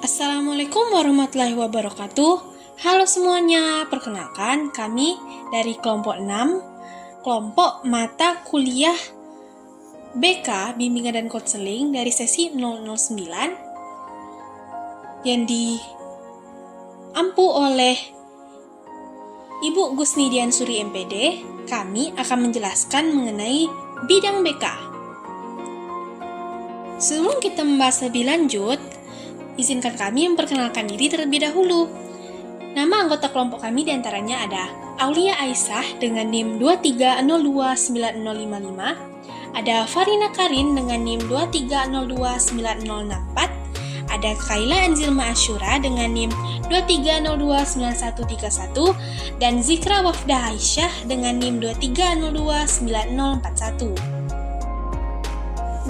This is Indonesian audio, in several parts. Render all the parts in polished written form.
Assalamualaikum warahmatullahi wabarakatuh. Halo semuanya, perkenalkan kami dari kelompok 6, kelompok mata kuliah BK Bimbingan dan Konseling dari sesi 009 yang diampu oleh Ibu Gusnidian Suri MPD. Kami akan menjelaskan mengenai bidang BK. Sebelum kita membahas lebih lanjut, izinkan kami memperkenalkan diri terlebih dahulu. Nama anggota kelompok kami diantaranya ada Aulia Aisyah dengan NIM 23029055, ada Farina Karin dengan NIM 23029064, ada Kaila Anzilma Asyura dengan NIM 23029131, dan Zikra Wafdah Aisyah dengan NIM 23029041.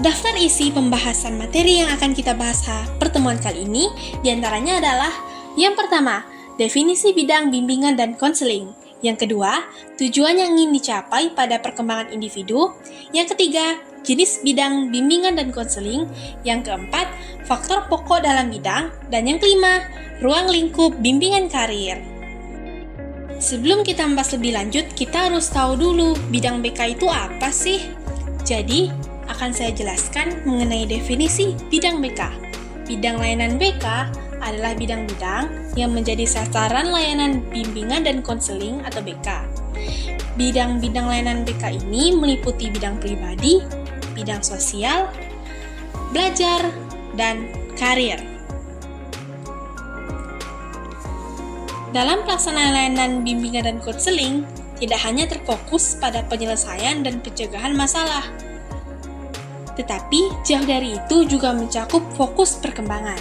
Daftar isi pembahasan materi yang akan kita bahas pertemuan kali ini diantaranya adalah: yang pertama, definisi bidang bimbingan dan konseling; yang kedua, tujuan yang ingin dicapai pada perkembangan individu; yang ketiga, jenis bidang bimbingan dan konseling; yang keempat, faktor pokok dalam bidang; dan yang kelima, ruang lingkup bimbingan karir. Sebelum kita membahas lebih lanjut, kita harus tahu dulu bidang BK itu apa sih? Jadi, akan saya jelaskan mengenai definisi bidang BK. Bidang layanan BK adalah bidang-bidang yang menjadi sasaran layanan bimbingan dan konseling atau BK. Bidang-bidang layanan BK ini meliputi bidang pribadi, bidang sosial, belajar, dan karir. Dalam pelaksanaan layanan bimbingan dan konseling, tidak hanya terfokus pada penyelesaian dan pencegahan masalah, tetapi jauh dari itu juga mencakup fokus perkembangan.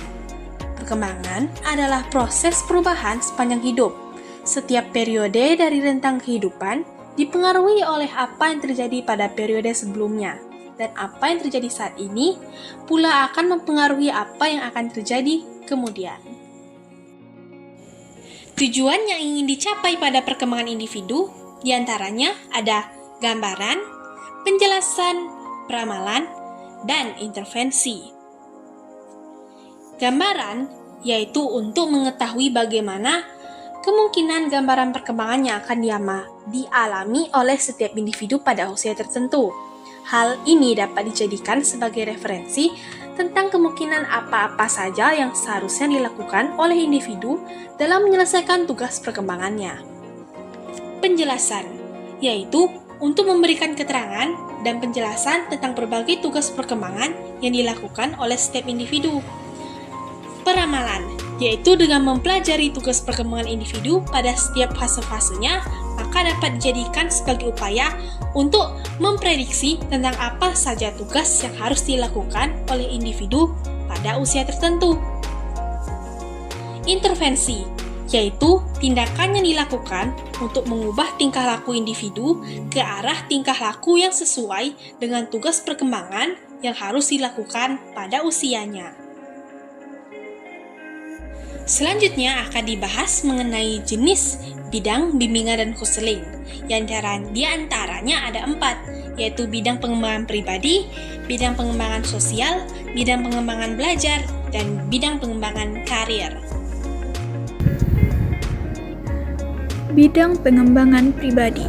Perkembangan adalah proses perubahan sepanjang hidup. Setiap periode dari rentang kehidupan dipengaruhi oleh apa yang terjadi pada periode sebelumnya, dan apa yang terjadi saat ini pula akan mempengaruhi apa yang akan terjadi kemudian. Tujuan yang ingin dicapai pada perkembangan individu diantaranya ada gambaran, penjelasan, peramalan, dan intervensi. Gambaran yaitu untuk mengetahui bagaimana kemungkinan gambaran perkembangan yang akan dialami oleh setiap individu pada usia tertentu. Hal ini dapat dijadikan sebagai referensi tentang kemungkinan apa-apa saja yang seharusnya dilakukan oleh individu dalam menyelesaikan tugas perkembangannya. Penjelasan yaitu untuk memberikan keterangan dan penjelasan tentang berbagai tugas perkembangan yang dilakukan oleh setiap individu. Peramalan, yaitu dengan mempelajari tugas perkembangan individu pada setiap fase-fasenya, maka dapat dijadikan sebagai upaya untuk memprediksi tentang apa saja tugas yang harus dilakukan oleh individu pada usia tertentu. Intervensi, yaitu tindakan yang dilakukan untuk mengubah tingkah laku individu ke arah tingkah laku yang sesuai dengan tugas perkembangan yang harus dilakukan pada usianya. Selanjutnya akan dibahas mengenai jenis bidang bimbingan dan konseling. Di antaranya ada 4, yaitu bidang pengembangan pribadi, bidang pengembangan sosial, bidang pengembangan belajar, dan bidang pengembangan karir. Bidang pengembangan pribadi.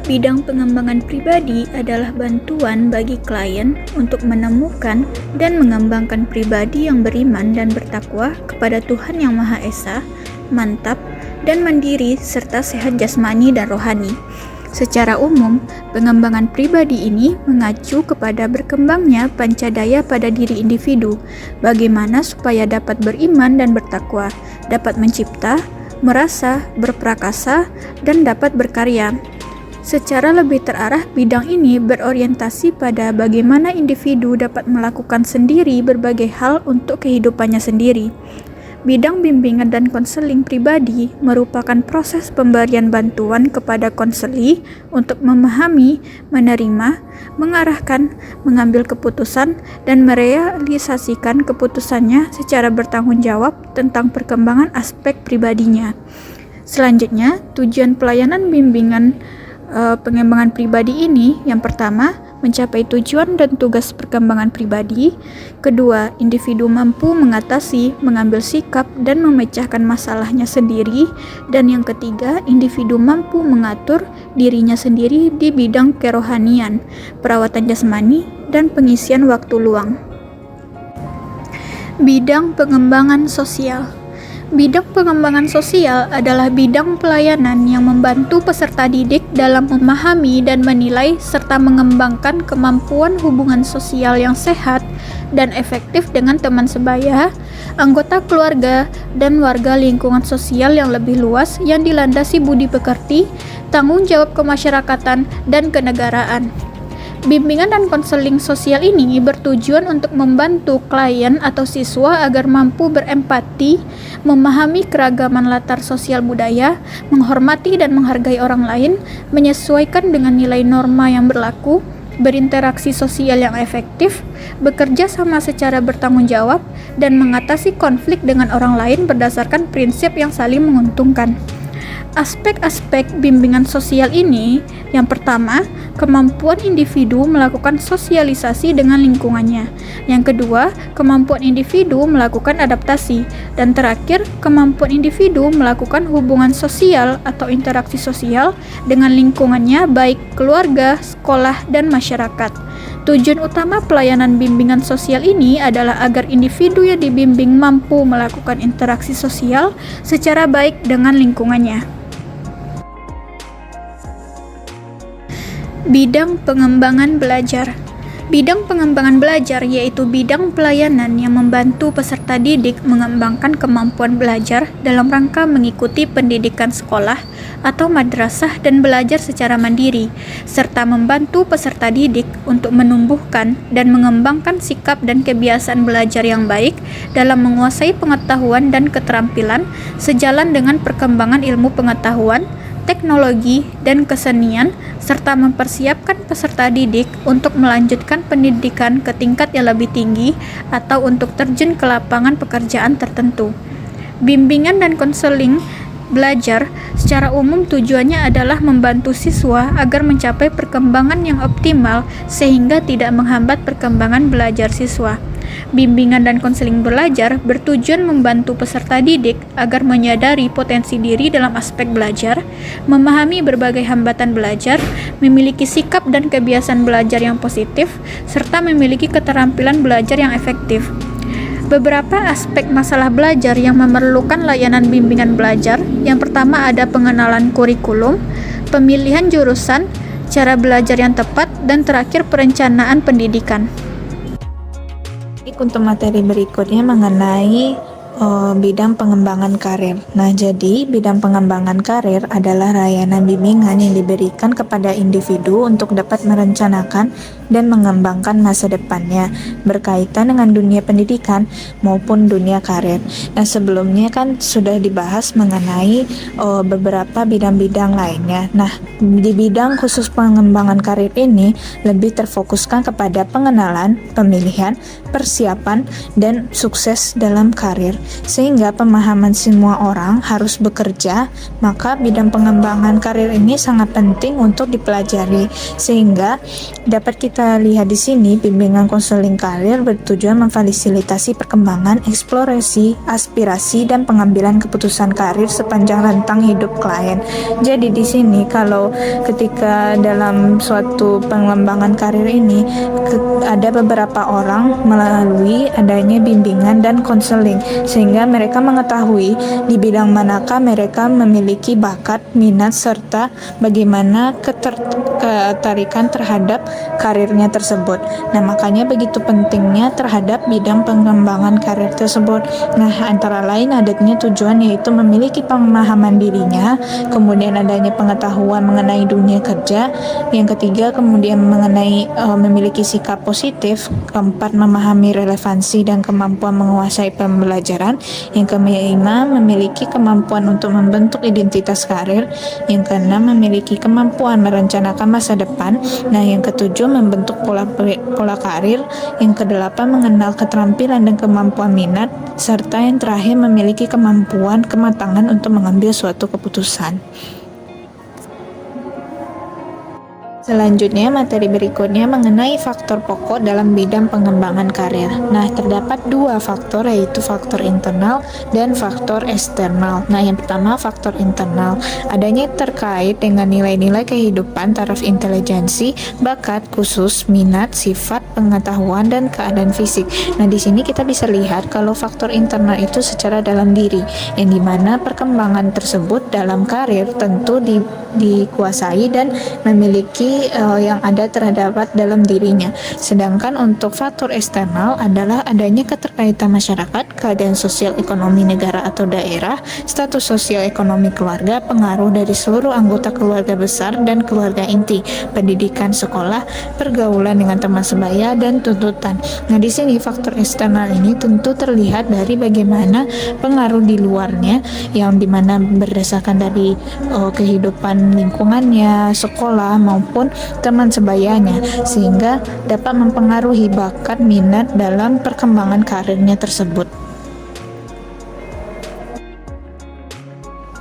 Bidang pengembangan pribadi adalah bantuan bagi klien untuk menemukan dan mengembangkan pribadi yang beriman dan bertakwa kepada Tuhan Yang Maha Esa, mantap, dan mandiri serta sehat jasmani dan rohani. Secara umum, pengembangan pribadi ini mengacu kepada berkembangnya pancadaya pada diri individu, bagaimana supaya dapat beriman dan bertakwa, dapat mencipta, merasa, berprakasa, dan dapat berkarya. Secara lebih terarah, bidang ini berorientasi pada bagaimana individu dapat melakukan sendiri berbagai hal untuk kehidupannya sendiri. Bidang bimbingan dan konseling pribadi merupakan proses pemberian bantuan kepada konseli untuk memahami, menerima, mengarahkan, mengambil keputusan, dan merealisasikan keputusannya secara bertanggung jawab tentang perkembangan aspek pribadinya. Selanjutnya, tujuan pelayanan bimbingan pengembangan pribadi ini yang pertama, mencapai tujuan dan tugas perkembangan pribadi. Kedua, individu mampu mengatasi, mengambil sikap, dan memecahkan masalahnya sendiri. Dan yang ketiga, individu mampu mengatur dirinya sendiri di bidang kerohanian, perawatan jasmani, dan pengisian waktu luang. Bidang pengembangan sosial. Bidang pengembangan sosial adalah bidang pelayanan yang membantu peserta didik dalam memahami dan menilai serta mengembangkan kemampuan hubungan sosial yang sehat dan efektif dengan teman sebaya, anggota keluarga, dan warga lingkungan sosial yang lebih luas yang dilandasi budi pekerti, tanggung jawab kemasyarakatan, dan kenegaraan. Bimbingan dan konseling sosial ini bertujuan untuk membantu klien atau siswa agar mampu berempati, memahami keragaman latar sosial budaya, menghormati dan menghargai orang lain, menyesuaikan dengan nilai norma yang berlaku, berinteraksi sosial yang efektif, bekerja sama secara bertanggung jawab, dan mengatasi konflik dengan orang lain berdasarkan prinsip yang saling menguntungkan. Aspek-aspek bimbingan sosial ini, yang pertama, kemampuan individu melakukan sosialisasi dengan lingkungannya. Yang kedua, kemampuan individu melakukan adaptasi. Dan terakhir, kemampuan individu melakukan hubungan sosial atau interaksi sosial dengan lingkungannya, baik keluarga, sekolah, dan masyarakat. Tujuan utama pelayanan bimbingan sosial ini adalah agar individu yang dibimbing mampu melakukan interaksi sosial secara baik dengan lingkungannya. Bidang pengembangan belajar. Bidang pengembangan belajar yaitu bidang pelayanan yang membantu peserta didik mengembangkan kemampuan belajar dalam rangka mengikuti pendidikan sekolah atau madrasah dan belajar secara mandiri, serta membantu peserta didik untuk menumbuhkan dan mengembangkan sikap dan kebiasaan belajar yang baik dalam menguasai pengetahuan dan keterampilan sejalan dengan perkembangan ilmu pengetahuan, teknologi, dan kesenian, serta mempersiapkan peserta didik untuk melanjutkan pendidikan ke tingkat yang lebih tinggi atau untuk terjun ke lapangan pekerjaan tertentu. Bimbingan dan konseling belajar secara umum tujuannya adalah membantu siswa agar mencapai perkembangan yang optimal sehingga tidak menghambat perkembangan belajar siswa. Bimbingan dan konseling belajar bertujuan membantu peserta didik agar menyadari potensi diri dalam aspek belajar, memahami berbagai hambatan belajar, memiliki sikap dan kebiasaan belajar yang positif, serta memiliki keterampilan belajar yang efektif. Beberapa aspek masalah belajar yang memerlukan layanan bimbingan belajar. Yang pertama ada pengenalan kurikulum, pemilihan jurusan, cara belajar yang tepat, dan terakhir perencanaan pendidikan. Untuk materi berikutnya mengenai bidang pengembangan karir. Nah, jadi bidang pengembangan karir adalah layanan bimbingan yang diberikan kepada individu untuk dapat merencanakan dan mengembangkan masa depannya berkaitan dengan dunia pendidikan maupun dunia karir. Nah, sebelumnya kan sudah dibahas mengenai beberapa bidang-bidang lainnya. Nah, di bidang khusus pengembangan karir ini lebih terfokuskan kepada pengenalan, pemilihan, persiapan, dan sukses dalam karir. Sehingga pemahaman semua orang harus bekerja, maka bidang pengembangan karir ini sangat penting untuk dipelajari. Sehingga dapat kita lihat di sini, bimbingan konseling karir bertujuan memfasilitasi perkembangan, eksplorasi, aspirasi, dan pengambilan keputusan karir sepanjang rentang hidup klien. Jadi di sini kalau ketika dalam suatu pengembangan karir ini ada beberapa orang melalui adanya bimbingan dan konseling, sehingga mereka mengetahui di bidang manakah mereka memiliki bakat, minat, serta bagaimana ketertarikan terhadap karirnya tersebut. Nah, makanya begitu pentingnya terhadap bidang pengembangan karir tersebut. Nah, antara lain adanya tujuan yaitu memiliki pemahaman dirinya, kemudian adanya pengetahuan mengenai dunia kerja, yang ketiga kemudian mengenai memiliki sikap positif, keempat memahami relevansi dan kemampuan menguasai pembelajaran, yang kelima memiliki kemampuan untuk membentuk identitas karir, yang keenam memiliki kemampuan merencanakan masa depan, nah yang ketujuh membentuk pola karir, yang kedelapan mengenal keterampilan dan kemampuan minat, serta yang terakhir memiliki kemampuan kematangan untuk mengambil suatu keputusan. Selanjutnya, materi berikutnya mengenai faktor pokok dalam bidang pengembangan karir. Nah, terdapat dua faktor, yaitu faktor internal dan faktor eksternal. Nah, yang pertama faktor internal. Adanya terkait dengan nilai-nilai kehidupan, taraf intelijensi, bakat, khusus, minat, sifat, pengetahuan, dan keadaan fisik. Nah, di sini kita bisa lihat kalau faktor internal itu secara dalam diri, yang dimana perkembangan tersebut dalam karir tentu dikuasai dan memiliki yang ada terdapat dalam dirinya. Sedangkan untuk faktor eksternal adalah adanya keterkaitan masyarakat, keadaan sosial ekonomi negara atau daerah, status sosial ekonomi keluarga, pengaruh dari seluruh anggota keluarga besar dan keluarga inti, pendidikan sekolah, pergaulan dengan teman sebaya, dan tuntutan. Nah, di sini faktor eksternal ini tentu terlihat dari bagaimana pengaruh di luarnya, yang dimana berdasarkan dari kehidupan lingkungannya, sekolah maupun teman sebayanya, sehingga dapat mempengaruhi bakat minat dalam perkembangan karirnya tersebut.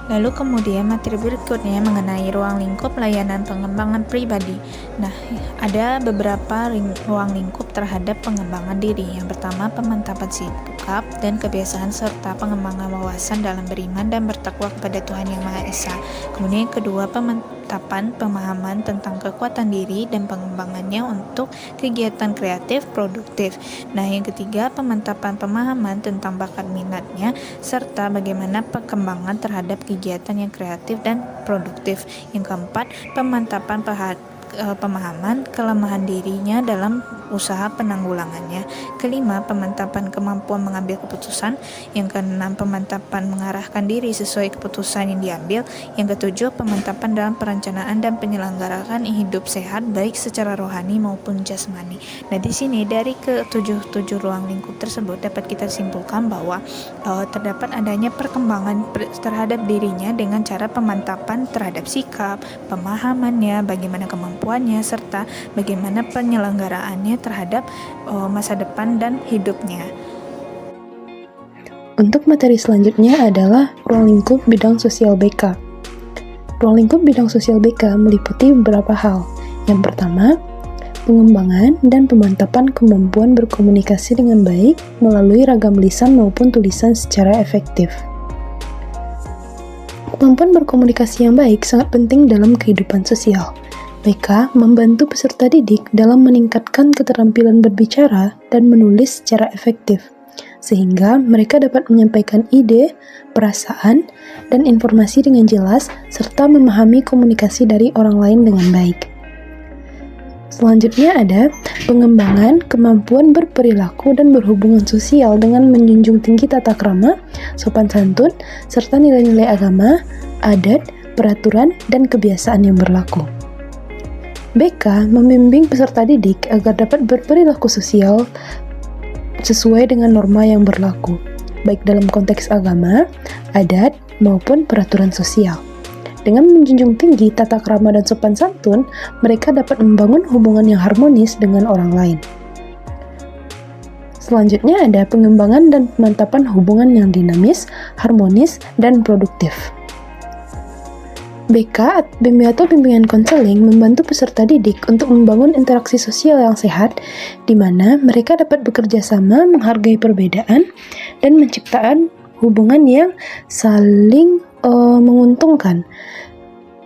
Lalu kemudian materi berikutnya mengenai ruang lingkup layanan pengembangan pribadi. Nah, ada beberapa ruang lingkup terhadap pengembangan diri. Yang pertama, pemantapan sikap dan kebiasaan serta pengembangan wawasan dalam beriman dan bertakwa kepada Tuhan Yang Maha Esa. Kemudian yang kedua, pemantapan pemahaman tentang kekuatan diri dan pengembangannya untuk kegiatan kreatif produktif. Nah, yang ketiga, pemantapan pemahaman tentang bakat minatnya serta bagaimana perkembangan terhadap kegiatan yang kreatif dan produktif. Yang keempat, pemantapan pemahaman kelemahan dirinya dalam usaha penanggulangannya. Kelima, pemantapan kemampuan mengambil keputusan. Yang keenam, pemantapan mengarahkan diri sesuai keputusan yang diambil. Yang ketujuh, pemantapan dalam perencanaan dan penyelenggaraan hidup sehat baik secara rohani maupun jasmani. Nah, di sini dari ke-7 ruang lingkup tersebut dapat kita simpulkan bahwa terdapat adanya perkembangan terhadap dirinya dengan cara pemantapan terhadap sikap, pemahamannya, bagaimana kemampuannya, serta bagaimana penyelenggaraannya terhadap masa depan dan hidupnya. Untuk materi selanjutnya adalah ruang lingkup bidang sosial BK. Ruang lingkup bidang sosial BK meliputi beberapa hal. Yang pertama, pengembangan dan pemantapan kemampuan berkomunikasi dengan baik melalui ragam lisan maupun tulisan secara efektif. Kemampuan berkomunikasi yang baik sangat penting dalam kehidupan sosial. BK membantu peserta didik dalam meningkatkan keterampilan berbicara dan menulis secara efektif, sehingga mereka dapat menyampaikan ide, perasaan, dan informasi dengan jelas, serta memahami komunikasi dari orang lain dengan baik. Selanjutnya ada pengembangan kemampuan berperilaku dan berhubungan sosial dengan menjunjung tinggi tata krama, sopan santun, serta nilai-nilai agama, adat, peraturan, dan kebiasaan yang berlaku. BK membimbing peserta didik agar dapat berperilaku sosial sesuai dengan norma yang berlaku, baik dalam konteks agama, adat, maupun peraturan sosial. Dengan menjunjung tinggi tata krama dan sopan santun, mereka dapat membangun hubungan yang harmonis dengan orang lain. Selanjutnya ada pengembangan dan pemantapan hubungan yang dinamis, harmonis, dan produktif. BK atau bimbingan konseling membantu peserta didik untuk membangun interaksi sosial yang sehat, di mana mereka dapat bekerja sama, menghargai perbedaan, dan menciptakan hubungan yang saling menguntungkan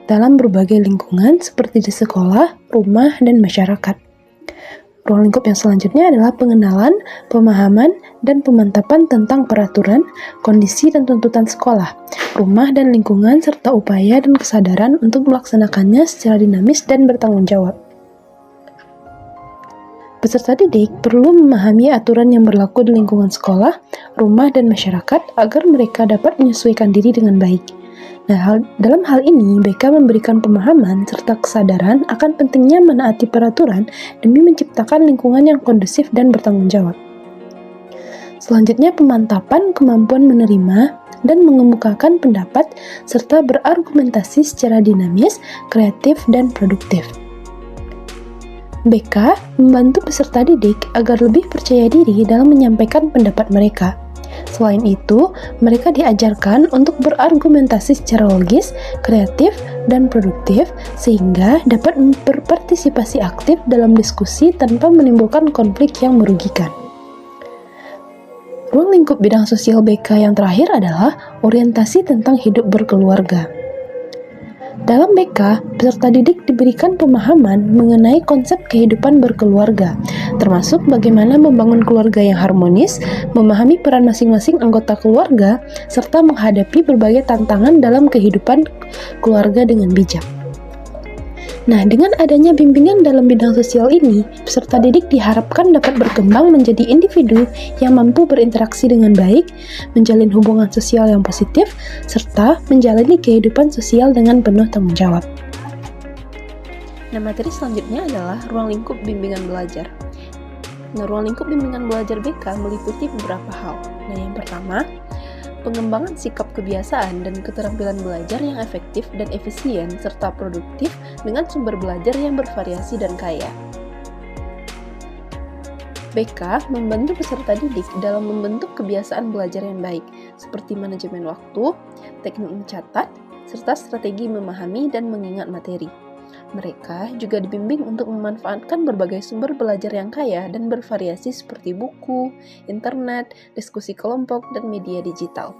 dalam berbagai lingkungan seperti di sekolah, rumah, dan masyarakat. Ruang lingkup yang selanjutnya adalah pengenalan, pemahaman, dan pemantapan tentang peraturan, kondisi, dan tuntutan sekolah, rumah, dan lingkungan, serta upaya dan kesadaran untuk melaksanakannya secara dinamis dan bertanggung jawab. Peserta didik perlu memahami aturan yang berlaku di lingkungan sekolah, rumah, dan masyarakat agar mereka dapat menyesuaikan diri dengan baik. Nah, dalam hal ini, BK memberikan pemahaman serta kesadaran akan pentingnya menaati peraturan demi menciptakan lingkungan yang kondusif dan bertanggung jawab. Selanjutnya, pemantapan kemampuan menerima dan mengemukakan pendapat serta berargumentasi secara dinamis, kreatif, dan produktif. BK membantu peserta didik agar lebih percaya diri dalam menyampaikan pendapat mereka. Selain itu, mereka diajarkan untuk berargumentasi secara logis, kreatif, dan produktif sehingga dapat berpartisipasi aktif dalam diskusi tanpa menimbulkan konflik yang merugikan. Ruang lingkup bidang sosial BK yang terakhir adalah orientasi tentang hidup berkeluarga. Dalam BK, peserta didik diberikan pemahaman mengenai konsep kehidupan berkeluarga, termasuk bagaimana membangun keluarga yang harmonis, memahami peran masing-masing anggota keluarga, serta menghadapi berbagai tantangan dalam kehidupan keluarga dengan bijak. Nah, dengan adanya bimbingan dalam bidang sosial ini, peserta didik diharapkan dapat berkembang menjadi individu yang mampu berinteraksi dengan baik, menjalin hubungan sosial yang positif, serta menjalani kehidupan sosial dengan penuh tanggung jawab. Nah, materi selanjutnya adalah ruang lingkup bimbingan belajar. Nah, ruang lingkup bimbingan belajar BK meliputi beberapa hal. Nah, yang pertama, pengembangan sikap kebiasaan dan keterampilan belajar yang efektif dan efisien serta produktif dengan sumber belajar yang bervariasi dan kaya. BK membantu peserta didik dalam membentuk kebiasaan belajar yang baik, seperti manajemen waktu, teknik mencatat, serta strategi memahami dan mengingat materi. Mereka juga dibimbing untuk memanfaatkan berbagai sumber belajar yang kaya dan bervariasi seperti buku, internet, diskusi kelompok, dan media digital.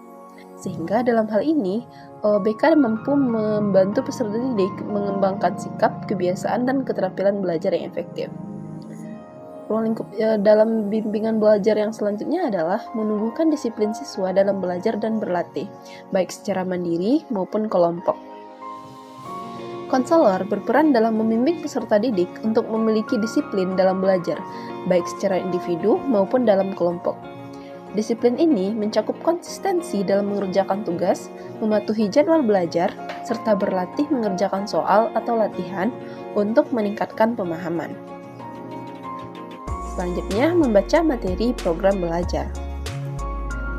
Sehingga dalam hal ini, BK mampu membantu peserta didik mengembangkan sikap, kebiasaan, dan keterampilan belajar yang efektif. Ruang lingkup dalam bimbingan belajar yang selanjutnya adalah menumbuhkan disiplin siswa dalam belajar dan berlatih, baik secara mandiri maupun kelompok. Konselor berperan dalam membimbing peserta didik untuk memiliki disiplin dalam belajar, baik secara individu maupun dalam kelompok. Disiplin ini mencakup konsistensi dalam mengerjakan tugas, mematuhi jadwal belajar, serta berlatih mengerjakan soal atau latihan untuk meningkatkan pemahaman. Selanjutnya, membaca materi program belajar.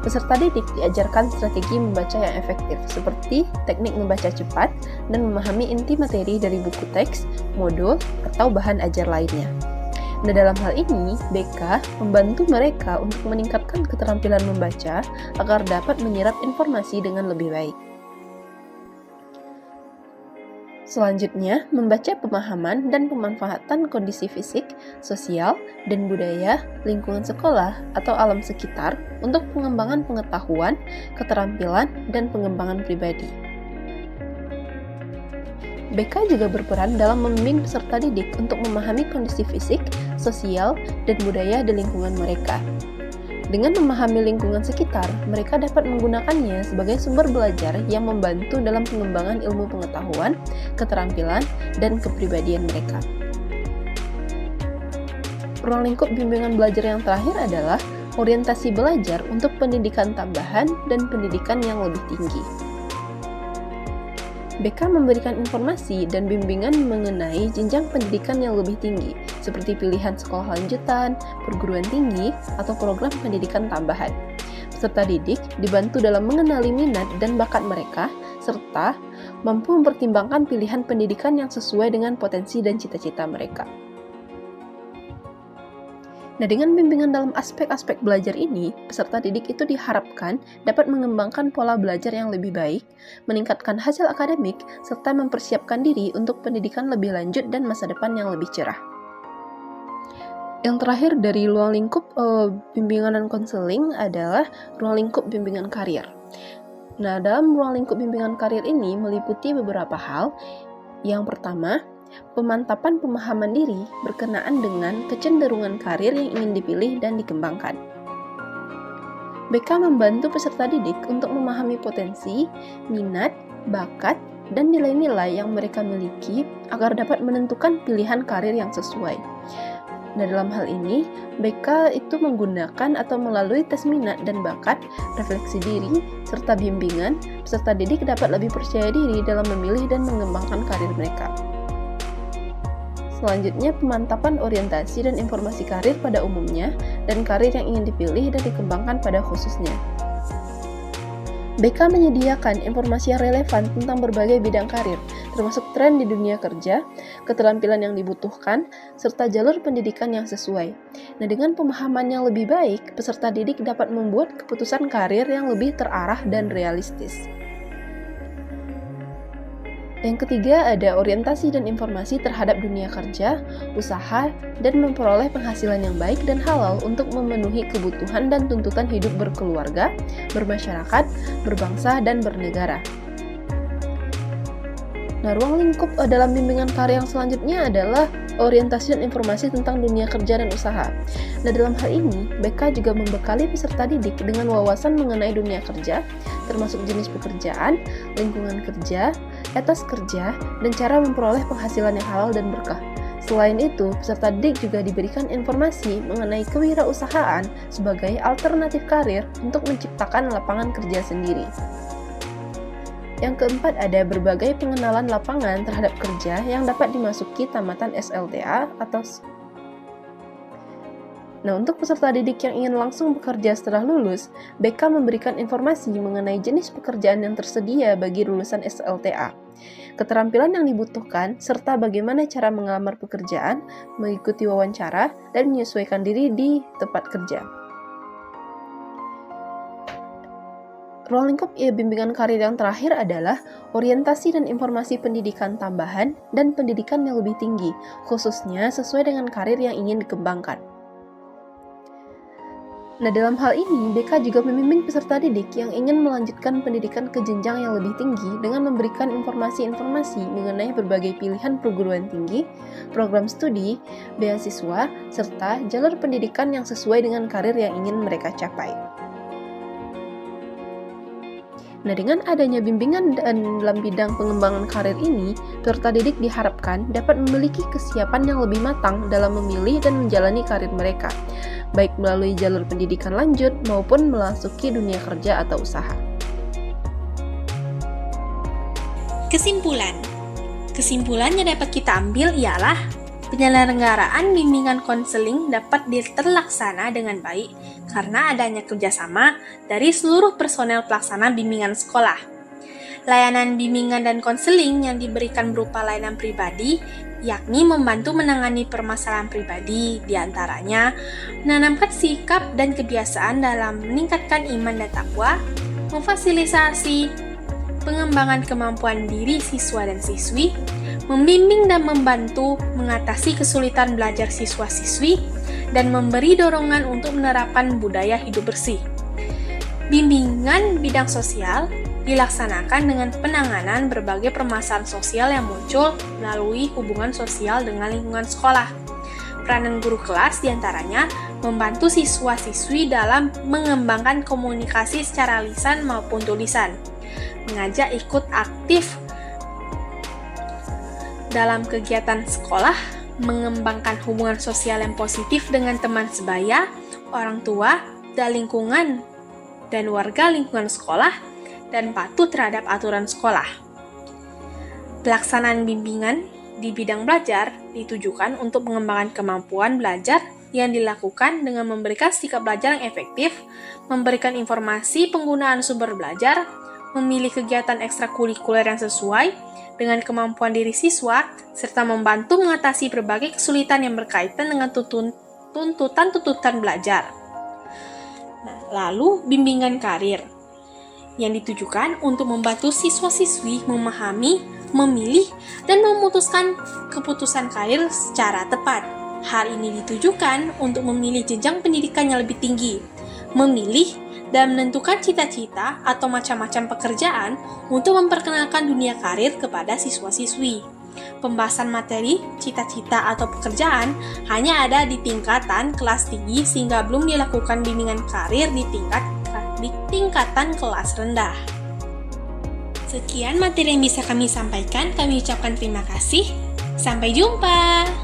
Peserta didik diajarkan strategi membaca yang efektif, seperti teknik membaca cepat dan memahami inti materi dari buku teks, modul, atau bahan ajar lainnya. Nah, dalam hal ini, BK membantu mereka untuk meningkatkan keterampilan membaca agar dapat menyerap informasi dengan lebih baik. Selanjutnya, membaca pemahaman dan pemanfaatan kondisi fisik, sosial, dan budaya lingkungan sekolah atau alam sekitar untuk pengembangan pengetahuan, keterampilan, dan pengembangan pribadi. BK juga berperan dalam membimbing peserta didik untuk memahami kondisi fisik, sosial, dan budaya di lingkungan mereka. Dengan memahami lingkungan sekitar, mereka dapat menggunakannya sebagai sumber belajar yang membantu dalam pengembangan ilmu pengetahuan, keterampilan, dan kepribadian mereka. Ruang lingkup bimbingan belajar yang terakhir adalah orientasi belajar untuk pendidikan tambahan dan pendidikan yang lebih tinggi. BK memberikan informasi dan bimbingan mengenai jenjang pendidikan yang lebih tinggi, seperti pilihan sekolah lanjutan, perguruan tinggi, atau program pendidikan tambahan. Peserta didik dibantu dalam mengenali minat dan bakat mereka, serta mampu mempertimbangkan pilihan pendidikan yang sesuai dengan potensi dan cita-cita mereka. Nah, dengan bimbingan dalam aspek-aspek belajar ini, peserta didik itu diharapkan dapat mengembangkan pola belajar yang lebih baik, meningkatkan hasil akademik, serta mempersiapkan diri untuk pendidikan lebih lanjut dan masa depan yang lebih cerah. Yang terakhir dari ruang lingkup bimbingan dan konseling adalah ruang lingkup bimbingan karir. Nah, dalam ruang lingkup bimbingan karir ini meliputi beberapa hal. Yang pertama, pemantapan pemahaman diri berkenaan dengan kecenderungan karir yang ingin dipilih dan dikembangkan. BK membantu peserta didik untuk memahami potensi, minat, bakat, dan nilai-nilai yang mereka miliki agar dapat menentukan pilihan karir yang sesuai. Nah, dalam hal ini, BK itu menggunakan atau melalui tes minat dan bakat, refleksi diri, serta bimbingan, peserta didik dapat lebih percaya diri dalam memilih dan mengembangkan karir mereka. Selanjutnya, pemantapan orientasi dan informasi karir pada umumnya dan karir yang ingin dipilih dan dikembangkan pada khususnya. BK menyediakan informasi yang relevan tentang berbagai bidang karir, termasuk tren di dunia kerja, keterampilan yang dibutuhkan, serta jalur pendidikan yang sesuai. Nah, dengan pemahaman yang lebih baik, peserta didik dapat membuat keputusan karir yang lebih terarah dan realistis. Yang ketiga ada orientasi dan informasi terhadap dunia kerja, usaha, dan memperoleh penghasilan yang baik dan halal untuk memenuhi kebutuhan dan tuntutan hidup berkeluarga, bermasyarakat, berbangsa, dan bernegara. Nah, ruang lingkup dalam bimbingan karir yang selanjutnya adalah orientasi dan informasi tentang dunia kerja dan usaha. Nah, dalam hal ini, BK juga membekali peserta didik dengan wawasan mengenai dunia kerja, termasuk jenis pekerjaan, lingkungan kerja, etos kerja, dan cara memperoleh penghasilan yang halal dan berkah. Selain itu, peserta didik juga diberikan informasi mengenai kewirausahaan sebagai alternatif karir untuk menciptakan lapangan kerja sendiri. Yang keempat ada berbagai pengenalan lapangan terhadap kerja yang dapat dimasuki tamatan SLTA atau Nah, untuk peserta didik yang ingin langsung bekerja setelah lulus, BK memberikan informasi mengenai jenis pekerjaan yang tersedia bagi lulusan SLTA, keterampilan yang dibutuhkan, serta bagaimana cara mengelamar pekerjaan, mengikuti wawancara, dan menyesuaikan diri di tempat kerja. Ruang lingkup bimbingan karir yang terakhir adalah orientasi dan informasi pendidikan tambahan dan pendidikan yang lebih tinggi, khususnya sesuai dengan karir yang ingin dikembangkan. Nah, dalam hal ini, BK juga membimbing peserta didik yang ingin melanjutkan pendidikan ke jenjang yang lebih tinggi dengan memberikan informasi-informasi mengenai berbagai pilihan perguruan tinggi, program studi, beasiswa, serta jalur pendidikan yang sesuai dengan karir yang ingin mereka capai. Nah, dengan adanya bimbingan dalam bidang pengembangan karir ini, peserta didik diharapkan dapat memiliki kesiapan yang lebih matang dalam memilih dan menjalani karir mereka, baik melalui jalur pendidikan lanjut maupun memasuki dunia kerja atau usaha. Kesimpulan yang dapat kita ambil ialah penyelenggaraan bimbingan konseling dapat terlaksana dengan baik karena adanya kerjasama dari seluruh personel pelaksana bimbingan sekolah. Layanan bimbingan dan konseling yang diberikan berupa layanan pribadi, yakni membantu menangani permasalahan pribadi, diantaranya menanamkan sikap dan kebiasaan dalam meningkatkan iman dan takwa, memfasilitasi pengembangan kemampuan diri siswa dan siswi, membimbing dan membantu mengatasi kesulitan belajar siswa-siswi, dan memberi dorongan untuk menerapkan budaya hidup bersih. Bimbingan bidang sosial dilaksanakan dengan penanganan berbagai permasalahan sosial yang muncul melalui hubungan sosial dengan lingkungan sekolah. Peranan guru kelas diantaranya membantu siswa-siswi dalam mengembangkan komunikasi secara lisan maupun tulisan, mengajak ikut aktif dalam kegiatan sekolah, mengembangkan hubungan sosial yang positif dengan teman sebaya, orang tua, dan lingkungan dan warga lingkungan sekolah, dan patuh terhadap aturan sekolah. Pelaksanaan bimbingan di bidang belajar ditujukan untuk mengembangkan kemampuan belajar yang dilakukan dengan memberikan sikap belajar yang efektif, memberikan informasi penggunaan sumber belajar, memilih kegiatan ekstrakurikuler yang sesuai dengan kemampuan diri siswa, serta membantu mengatasi berbagai kesulitan yang berkaitan dengan tuntutan belajar. Nah, lalu bimbingan karir yang ditujukan untuk membantu siswa-siswi memahami, memilih, dan memutuskan keputusan karir secara tepat. Hal ini ditujukan untuk memilih jenjang pendidikan yang lebih tinggi, memilih dan menentukan cita-cita atau macam-macam pekerjaan untuk memperkenalkan dunia karir kepada siswa-siswi. Pembahasan materi, cita-cita atau pekerjaan hanya ada di tingkatan kelas tinggi sehingga belum dilakukan bimbingan karir di tingkatan kelas rendah. Sekian materi yang bisa kami sampaikan, kami ucapkan terima kasih. Sampai jumpa!